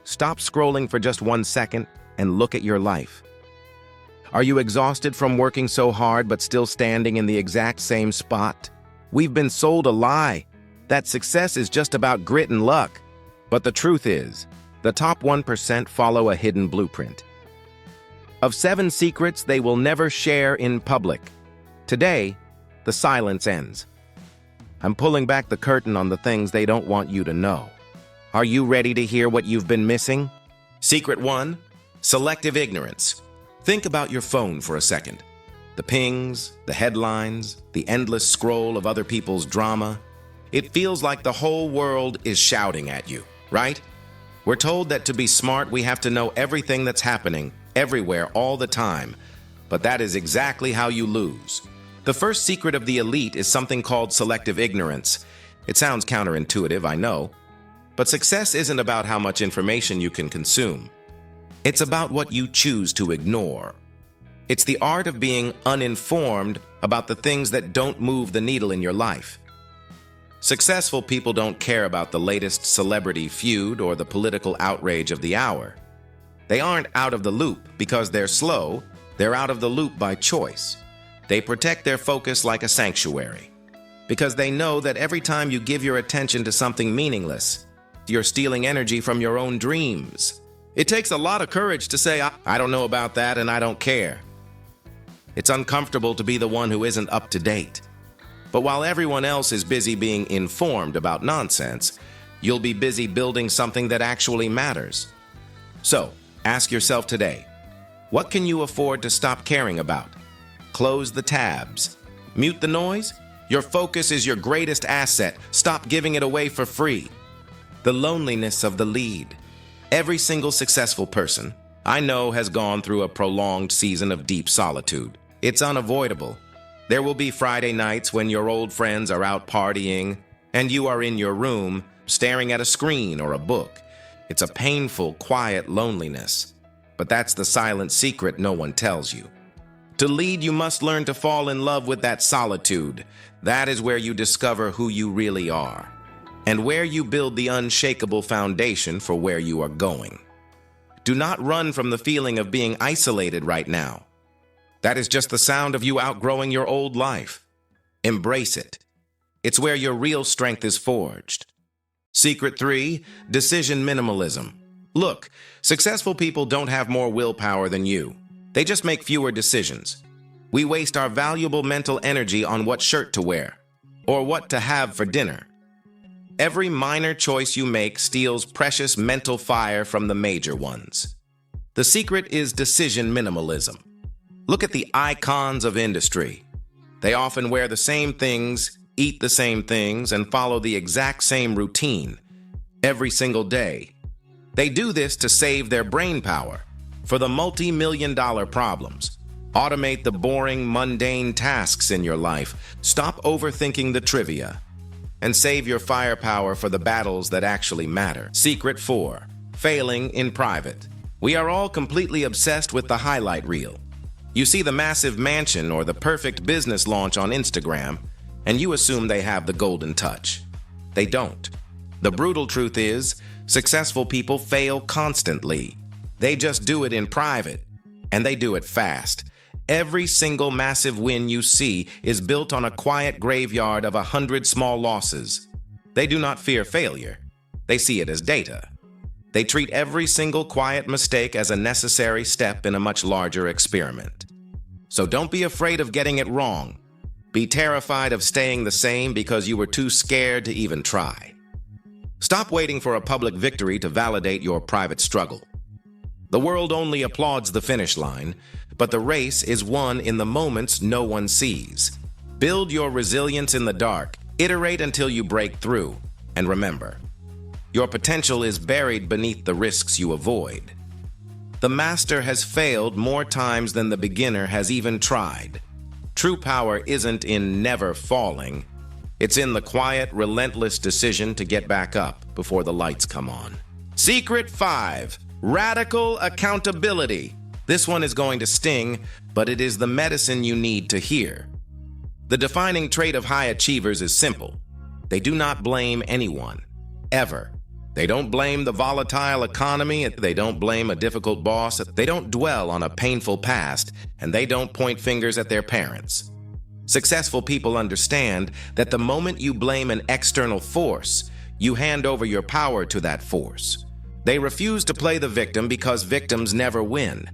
Stop scrolling for just 1 second and look at your life. Are you exhausted from working so hard but still standing in the exact same spot? We've been sold a lie that success is just about grit and luck. But the truth is, the top 1% follow a hidden blueprint. Of 7 secrets they will never share in public. Today, the silence ends. I'm pulling back the curtain on the things they don't want you to know. Are you ready to hear what you've been missing? Secret 1. Selective ignorance. Think about your phone for a second. The pings, the headlines, the endless scroll of other people's drama. It feels like the whole world is shouting at you, right? We're told that to be smart, we have to know everything that's happening, everywhere, all the time. But that is exactly how you lose. The first secret of the elite is something called selective ignorance. It sounds counterintuitive, I know. But success isn't about how much information you can consume. It's about what you choose to ignore. It's the art of being uninformed about the things that don't move the needle in your life. Successful people don't care about the latest celebrity feud or the political outrage of the hour. They aren't out of the loop because they're slow, they're out of the loop by choice. They protect their focus like a sanctuary, because they know that every time you give your attention to something meaningless, you're stealing energy from your own dreams. It takes a lot of courage to say, I don't know about that and I don't care. It's uncomfortable to be the one who isn't up to date. But while everyone else is busy being informed about nonsense, you'll be busy building something that actually matters. So, ask yourself today, what can you afford to stop caring about? Close the tabs. Mute the noise? Your focus is your greatest asset. Stop giving it away for free. The loneliness of the lead. Every single successful person I know has gone through a prolonged season of deep solitude. It's unavoidable. There will be Friday nights when your old friends are out partying and you are in your room staring at a screen or a book. It's a painful, quiet loneliness. But that's the silent secret no one tells you. To lead, you must learn to fall in love with that solitude. That is where you discover who you really are, and where you build the unshakable foundation for where you are going. Do not run from the feeling of being isolated right now. That is just the sound of you outgrowing your old life. Embrace it. It's where your real strength is forged. Secret 3, decision minimalism. Look, successful people don't have more willpower than you. They just make fewer decisions. We waste our valuable mental energy on what shirt to wear or what to have for dinner. Every minor choice you make steals precious mental fire from the major ones. The secret is decision minimalism. Look at the icons of industry. They often wear the same things, eat the same things, and follow the exact same routine every single day. They do this to save their brain power for the multi-million-dollar problems. Automate the boring, mundane tasks in your life. Stop overthinking the trivia, and save your firepower for the battles that actually matter. Secret 4, failing in private. We are all completely obsessed with the highlight reel. You see the massive mansion or the perfect business launch on Instagram, and you assume they have the golden touch. They don't. The brutal truth is, successful people fail constantly. They just do it in private, and they do it fast. Every single massive win you see is built on a quiet graveyard of 100 small losses. They do not fear failure. They see it as data. They treat every single quiet mistake as a necessary step in a much larger experiment. So don't be afraid of getting it wrong. Be terrified of staying the same because you were too scared to even try. Stop waiting for a public victory to validate your private struggle. The world only applauds the finish line, but the race is won in the moments no one sees. Build your resilience in the dark, iterate until you break through, and remember, your potential is buried beneath the risks you avoid. The master has failed more times than the beginner has even tried. True power isn't in never falling. It's in the quiet, relentless decision to get back up before the lights come on. Secret 5, radical accountability. This one is going to sting, but it is the medicine you need to hear. The defining trait of high achievers is simple. They do not blame anyone, ever. They don't blame the volatile economy, they don't blame a difficult boss, they don't dwell on a painful past, and they don't point fingers at their parents. Successful people understand that the moment you blame an external force, you hand over your power to that force. They refuse to play the victim because victims never win.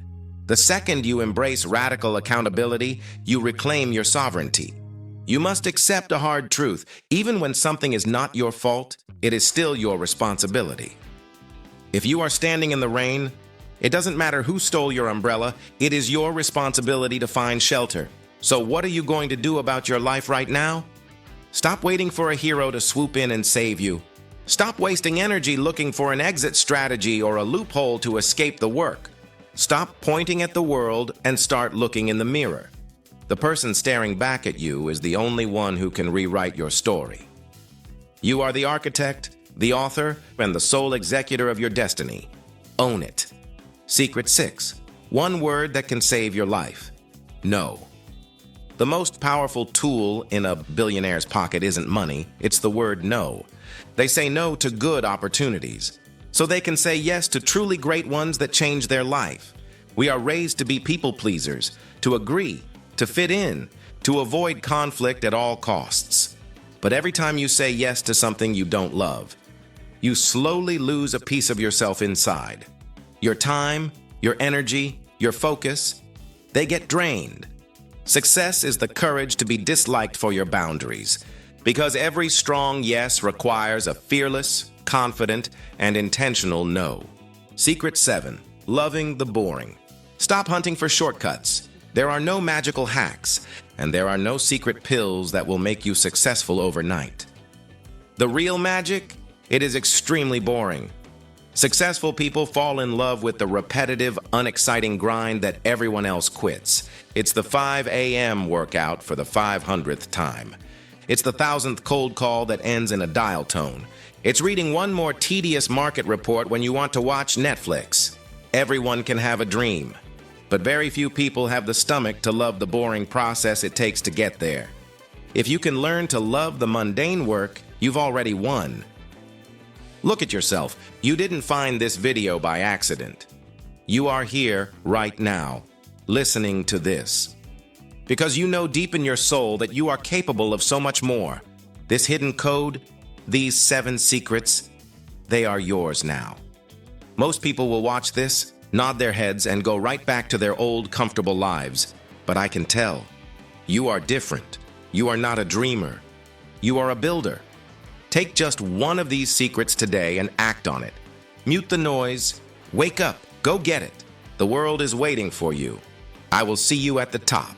The second you embrace radical accountability, you reclaim your sovereignty. You must accept a hard truth. Even when something is not your fault, it is still your responsibility. If you are standing in the rain, it doesn't matter who stole your umbrella, it is your responsibility to find shelter. So what are you going to do about your life right now? Stop waiting for a hero to swoop in and save you. Stop wasting energy looking for an exit strategy or a loophole to escape the work. Stop pointing at the world and start looking in the mirror. The person staring back at you is the only one who can rewrite your story. You are the architect, the author, and the sole executor of your destiny. Own it. Secret 6. One word that can save your life. No. The most powerful tool in a billionaire's pocket isn't money, it's the word no. They say no to good opportunities, so they can say yes to truly great ones that change their life. We are raised to be people pleasers, to agree, to fit in, to avoid conflict at all costs. But every time you say yes to something you don't love, you slowly lose a piece of yourself inside. Your time, your energy, your focus, they get drained. Success is the courage to be disliked for your boundaries, because every strong yes requires a fearless, confident, and intentional no. Secret 7. Loving the boring. Stop hunting for shortcuts. There are no magical hacks, and there are no secret pills that will make you successful overnight. The real magic? It is extremely boring. Successful people fall in love with the repetitive, unexciting grind that everyone else quits. It's the 5 a.m. workout for the 500th time. It's the 1,000th cold call that ends in a dial tone. It's reading one more tedious market report when you want to watch Netflix. Everyone can have a dream, but very few people have the stomach to love the boring process it takes to get there. If you can learn to love the mundane work, you've already won. Look at yourself. You didn't find this video by accident. You are here right now, listening to this, because you know deep in your soul that you are capable of so much more. This hidden code, these 7 secrets, they are yours now. Most people will watch this, nod their heads, and go right back to their old, comfortable lives. But I can tell, you are different. You are not a dreamer. You are a builder. Take just one of these secrets today and act on it. Mute the noise. Wake up. Go get it. The world is waiting for you. I will see you at the top.